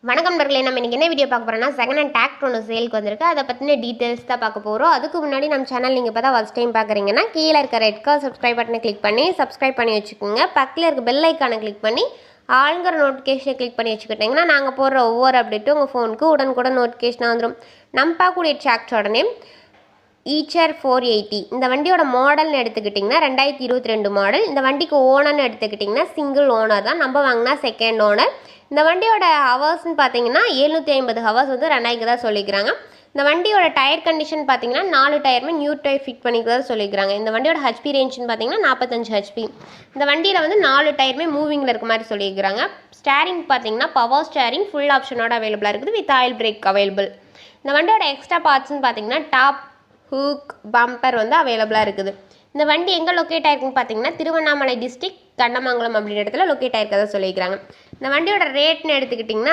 வணக்கம் நண்பர்களே, நம்ம இன்னைக்கு என்ன வீடியோ பார்க்க போறோம்னா செகண்ட் ஹேண்ட் டிராக்டர் ஒன்று சேலுக்கு வந்திருக்கு. அதை பற்றின டீட்டெயில்ஸ் தான் பார்க்க போகிறோம். அதுக்கு முன்னாடி நம்ம சேனல் நீங்கள் இப்போ தான் ஃபர்ஸ்ட் டைம் பார்க்குறீங்கன்னா கீழே இருக்க ரெட் கலர் சப்ஸ்கிரைப் பட்டனை கிளிக் பண்ணி சப்ஸ்கிரைப் பண்ணி வச்சுக்கோங்க. பக்கத்தில் இருக்க பெல் ஐக்கானை கிளிக் பண்ணி ஆளுங்கிற நோட்டிஃபிகேஷனை கிளிக் பண்ணி வச்சுக்கிட்டிங்கன்னா நாங்கள் போடுற ஒவ்வொரு அப்டேட்டும் உங்கள் ஃபோனுக்கு உடனுக்குடன் நோட்டிஃபிகேஷனாக வந்துடும். நம்ம பார்க்கக்கூடிய டிராக்டரோட நேம் ஈச்சர் 480. இந்த வண்டியோட மாடல்னு எடுத்துக்கிட்டிங்கன்னா 2022 மாடல். இந்த வண்டிக்கு ஓனர்னு எடுத்துக்கிட்டிங்கன்னா சிங்கிள் ஓனர் தான். நம்ம வாங்கினா செகண்ட் ஓனர். இந்த வண்டியோட ஹவர்ஸ்ன்னு பார்த்தீங்கன்னா 750 ஹவர்ஸ் வந்து ரன் ஆகிக்கு தான் சொல்லிக்கிறாங்க. இந்த வண்டியோட டயர் கண்டிஷன் பார்த்தீங்கன்னா 4 டயருமே நியூ டயர் ஃபிட் பண்ணிக்கிறதா சொல்லிக்கிறாங்க. இந்த வண்டியோட ஹெச்பி ரேஞ்சுன்னு பார்த்தீங்கன்னா 45 ஹெச்பி. இந்த வண்டியில் வந்து 4 டயருமே மூவிங்கில் இருக்க மாதிரி சொல்லிக்கிறாங்க. ஸ்டேரிங் பார்த்தீங்கன்னா பவர் ஸ்டேரிங் ஃபுல் ஆப்ஷனோட அவைலபிளாக இருக்குது. With oil break available. இந்த வண்டியோட எக்ஸ்ட்ரா பார்ட்ஸ்ன்னு பார்த்தீங்கன்னா டாப் ஹூக் பம்பர் வந்து அவைலபிளாக இருக்குது. இந்த வண்டி எங்கே லொக்கேட் ஆயிருக்குன்னு பார்த்தீங்கன்னா திருவண்ணாமலை டிஸ்ட்ரிக்ட் கண்ணமங்கலம் அப்படின்ற இடத்துல லொக்கேட் ஆயிருக்கதா சொல்லியிருக்காங்க. இந்த வண்டியோட ரேட்னு எடுத்துக்கிட்டிங்கன்னா